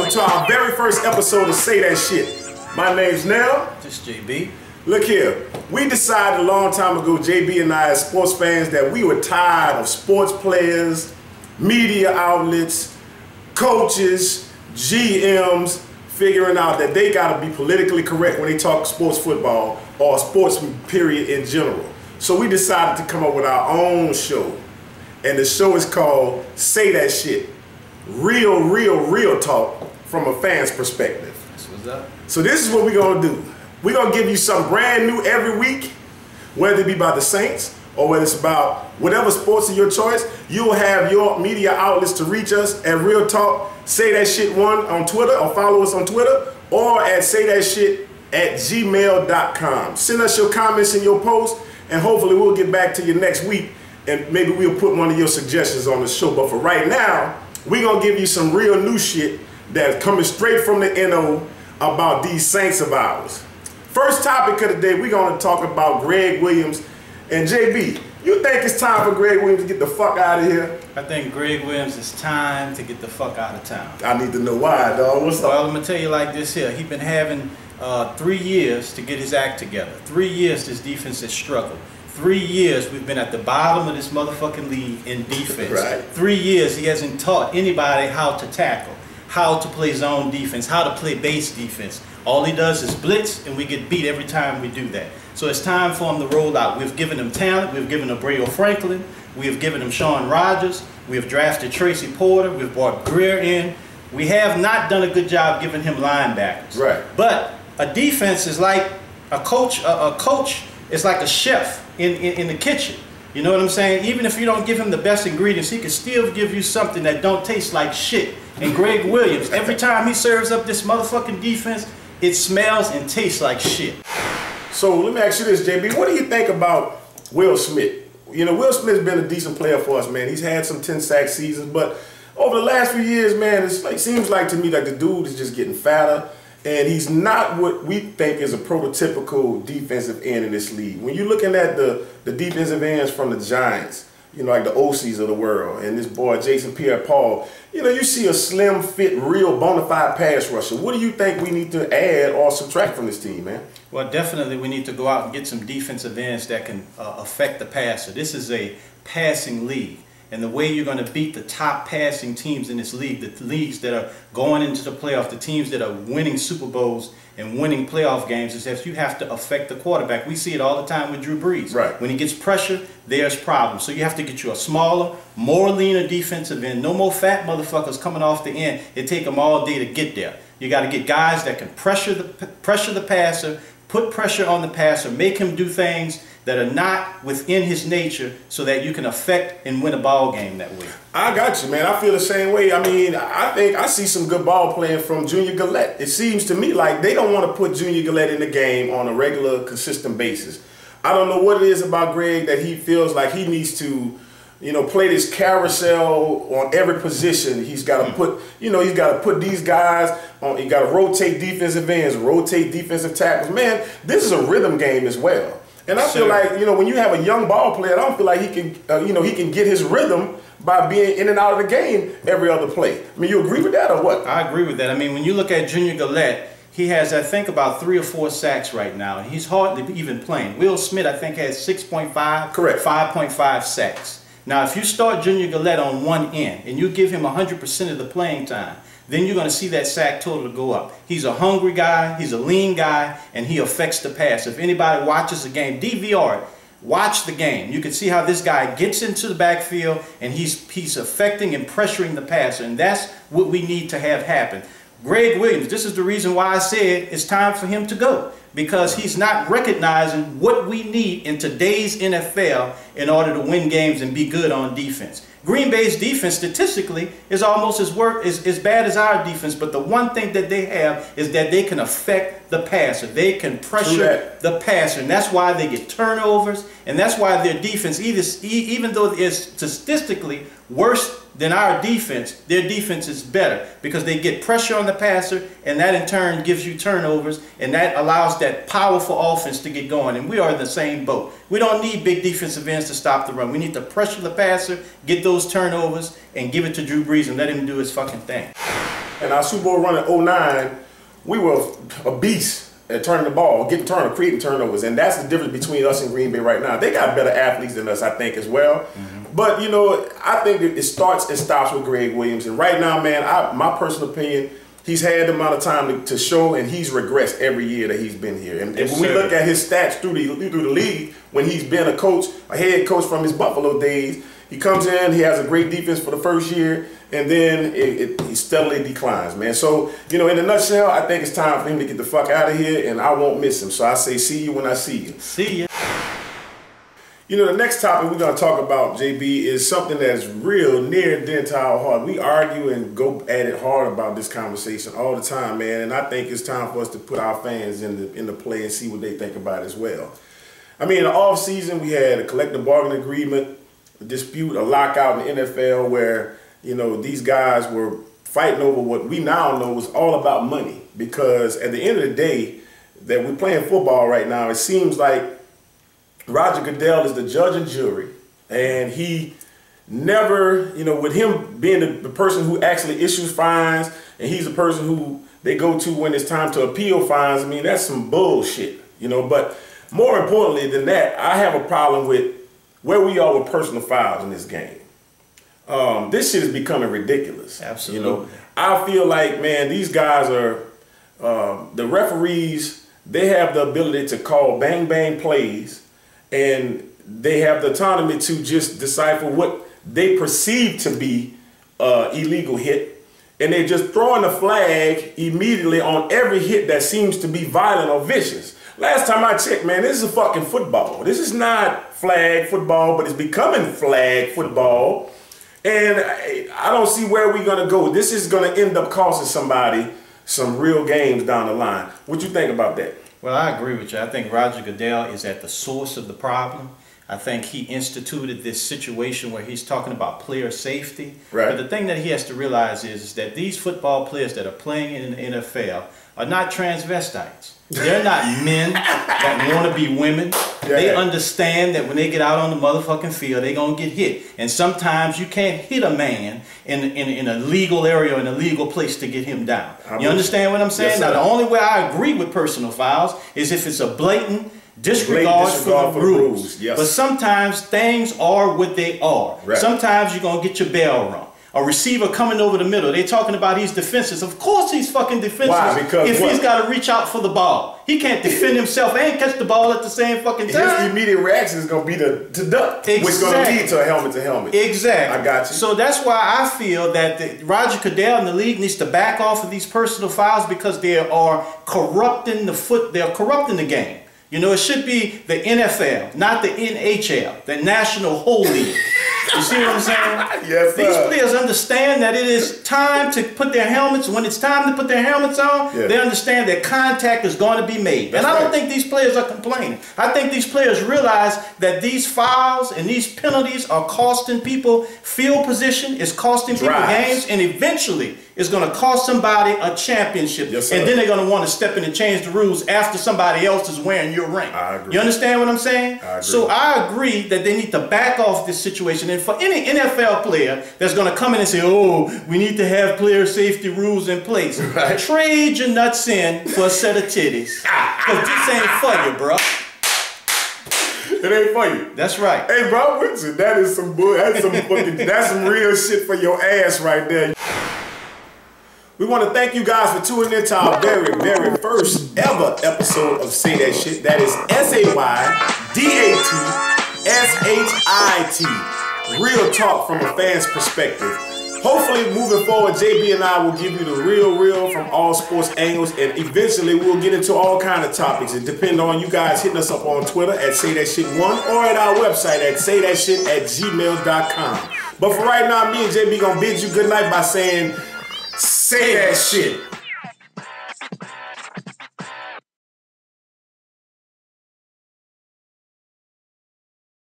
welcome to our very first episode of Say That Shit. My name's Nell. This is JB. Look here, we decided a long time ago, JB and I as sports fans, that we were tired of sports players, media outlets, coaches, GMs, figuring out that they gotta be politically correct when they talk sports football or sports period in general. So we decided to come up with our own show. And the show is called Say That Shit. Real talk from a fan's perspective. That's what's up. So this is what we're gonna do. We're gonna give you something brand new every week, whether it be about the Saints or whether it's about whatever sports of your choice. You'll have your media outlets to reach us at Real Talk Say That Shit 1 on Twitter, or follow us on Twitter, or at saythatshit@gmail.com. Send us your comments and your posts, and hopefully we'll get back to you next week, and maybe we'll put one of your suggestions on the show. But for right now, we're gonna give you some real new shit that's coming straight from the NO about these Saints of ours. First topic of the day, we're gonna talk about Gregg Williams. And JB, you think it's time for Gregg Williams to get the fuck out of here? I think Gregg Williams, it's time to get the fuck out of town. I need to know why, dog. What's up? Well, I'm gonna tell you like this here. He's been having 3 years to get his act together. 3 years this defense has struggled. 3 years we've been at the bottom of this motherfucking league in defense. Right. 3 years he hasn't taught anybody how to tackle, how to play zone defense, how to play base defense. All he does is blitz, and we get beat every time we do that. So it's time for him to roll out. We've given him talent. We've given him Breo Franklin. We have given him Shaun Rogers. We have drafted Tracy Porter. We've brought Greer in. We have not done a good job giving him linebackers. Right. But a defense is like a coach. A coach is like a chef in the kitchen. You know what I'm saying? Even if you don't give him the best ingredients, he can still give you something that don't taste like shit. And Gregg Williams, every time he serves up this motherfucking defense, it smells and tastes like shit. So let me ask you this, JB. What do you think about Will Smith? You know, Will Smith's been a decent player for us, man. He's had some 10-sack seasons, but over the last few years, man, seems like to me like the dude is just getting fatter, and he's not what we think is a prototypical defensive end in this league. When you're looking at the defensive ends from the Giants, you know, like the OCs of the world, and this boy Jason Pierre-Paul, you know, you see a slim fit, real bona fide pass rusher. What do you think we need to add or subtract from this team, man? Well, definitely we need to go out and get some defensive ends that can affect the passer. This is a passing league. And the way you're going to beat the top passing teams in this league, the leagues that are going into the playoff, the teams that are winning Super Bowls and winning playoff games, is that you have to affect the quarterback. We see it all the time with Drew Brees. Right. When he gets pressure, there's problems. So you have to get you a smaller, more leaner defensive end. No more fat motherfuckers coming off the end. It take them all day to get there. You got to get guys that can pressure the passer, put pressure on the passer, make him do things that are not within his nature, so that you can affect and win a ball game that way. I got you, man. I feel the same way. I mean, I think I see some good ball playing from Junior Gillette. It seems to me like they don't want to put Junior Gillette in the game on a regular, consistent basis. I don't know what it is about Gregg that he feels like he needs to, you know, play this carousel on every position. He's got to put, you know, he's got to put these guys on. He got to rotate defensive ends, rotate defensive tackles. Man, this is a rhythm game as well. And I feel like, you know, when you have a young ball player, I don't feel like he can, you know, he can get his rhythm by being in and out of the game every other play. I mean, you agree with that or what? I agree with that. I mean, when you look at Junior Gillette, he has, I think, about 3 or 4 sacks right now. He's hardly even playing. Will Smith, I think, has 6.5, correct, 5.5 sacks. Now, if you start Junior Gillette on one end and you give him 100% of the playing time, then you're going to see that sack total go up. He's a hungry guy, he's a lean guy, and he affects the pass. If anybody watches the game, DVR it, watch the game. You can see how this guy gets into the backfield and he's affecting and pressuring the passer, and that's what we need to have happen. Gregg Williams, this is the reason why I said it's time for him to go, because he's not recognizing what we need in today's NFL in order to win games and be good on defense. Green Bay's defense statistically is almost as bad as our defense, but the one thing that they have is that they can affect the passer. They can pressure the passer, and that's why they get turnovers, and that's why their defense, even though it is statistically worse than our defense, their defense is better because they get pressure on the passer, and that in turn gives you turnovers, and that allows that powerful offense to get going. And we are in the same boat. We don't need big defensive ends to stop the run. We need to pressure the passer, get those turnovers, and give it to Drew Brees and let him do his fucking thing. And our Super Bowl run in 09, we were a beast at turning the ball, creating turnovers. And that's the difference between us and Green Bay right now. They got better athletes than us, I think, as well. But, you know, I think that it starts and stops with Greg Williams. And right now, man, my personal opinion, he's had the amount of time to show, and he's regressed every year that he's been here. And when we look at his stats through the league, when he's been a head coach from his Buffalo days, he comes in, he has a great defense for the first year, and then he steadily declines, man. So, you know, in a nutshell, I think it's time for him to get the fuck out of here, and I won't miss him. So I say see you when I see you. See ya. You know, the next topic we're going to talk about, JB, is something that's real near and dear to our heart. We argue and go at it hard about this conversation all the time, man, and I think it's time for us to put our fans in the play and see what they think about it as well. I mean, in the offseason, we had a collective bargaining agreement, a dispute, a lockout in the NFL where, you know, these guys were fighting over what we now know is all about money. Because at the end of the day, that we're playing football right now, it seems like Roger Goodell is the judge and jury, and he never, you know, with him being the person who actually issues fines, and he's the person who they go to when it's time to appeal fines, I mean, that's some bullshit, you know. But more importantly than that, I have a problem with where we are with personal fouls in this game. This shit is becoming ridiculous. Absolutely. You know, I feel like, man, these guys are, the referees, they have the ability to call bang plays, and they have the autonomy to just decipher what they perceive to be illegal hit, and they're just throwing a flag immediately on every hit that seems to be violent or vicious. Last time I checked, man, this is a fucking football. This is not flag football, but it's becoming flag football, and I don't see where we're gonna go. This is gonna end up costing somebody some real games down the line. What you think about that? Well, I agree with you. I think Roger Goodell is at the source of the problem. I think he instituted this situation where he's talking about player safety. Right. But the thing that he has to realize is that these football players that are playing in the NFL are not transvestites. They're not men that want to be women. Yeah. They understand that when they get out on the motherfucking field, they're going to get hit. And sometimes you can't hit a man in a legal area or in a legal place to get him down. You understand what I'm saying? Yes, now, the only way I agree with personal fouls is if it's a blatant disregard for the rules. Yes. But sometimes things are what they are. Right. Sometimes you're going to get your bell rung. A receiver coming over the middle, they're talking about he's defensive. Of course he's fucking defensive. Why? Because if he's got to reach out for the ball. He can't defend himself and catch the ball at the same fucking time. His immediate reaction is going to be to duck, exactly. Which is going to lead to a helmet-to-helmet. Exactly. I got you. So that's why I feel that Roger Goodell and the league needs to back off of these personal fouls because they are corrupting they're corrupting the game. You know, it should be the NFL, not the NHL, the National Hockey League. You see what I'm saying? Yes, sir. These players understand that it is time to put their helmets. When it's time to put their helmets on, they understand that contact is going to be made. That's and I don't right. think these players are complaining. I think these players realize that these fouls and these penalties are costing people field position, it's costing people games, and eventually it's going to cost somebody a championship. Yes, sir. And then they're going to want to step in and change the rules after somebody else is wearing your ring. I agree. You understand what I'm saying? I agree. So I agree that they need to back off this situation. And for any NFL player that's going to come in and say, oh, we need to have player safety rules in place, right. Trade your nuts in for a set of titties. Because this ain't for you, bro. It ain't for you. That's right. Hey, bro, Richard, that is some bull. That's some fucking. That's some real shit for your ass right there. We want to thank you guys for tuning in to our very, very first ever episode of Say That Shit. That is SAYDATSHIT. Real talk from a fan's perspective. Hopefully, moving forward, JB and I will give you the real from all sports angles, and eventually we'll get into all kind of topics. It depends on you guys hitting us up on Twitter at SayThatShit1 or at our website at saythatshit@gmail.com. But for right now, me and JB gonna bid you good night by saying, say that shit.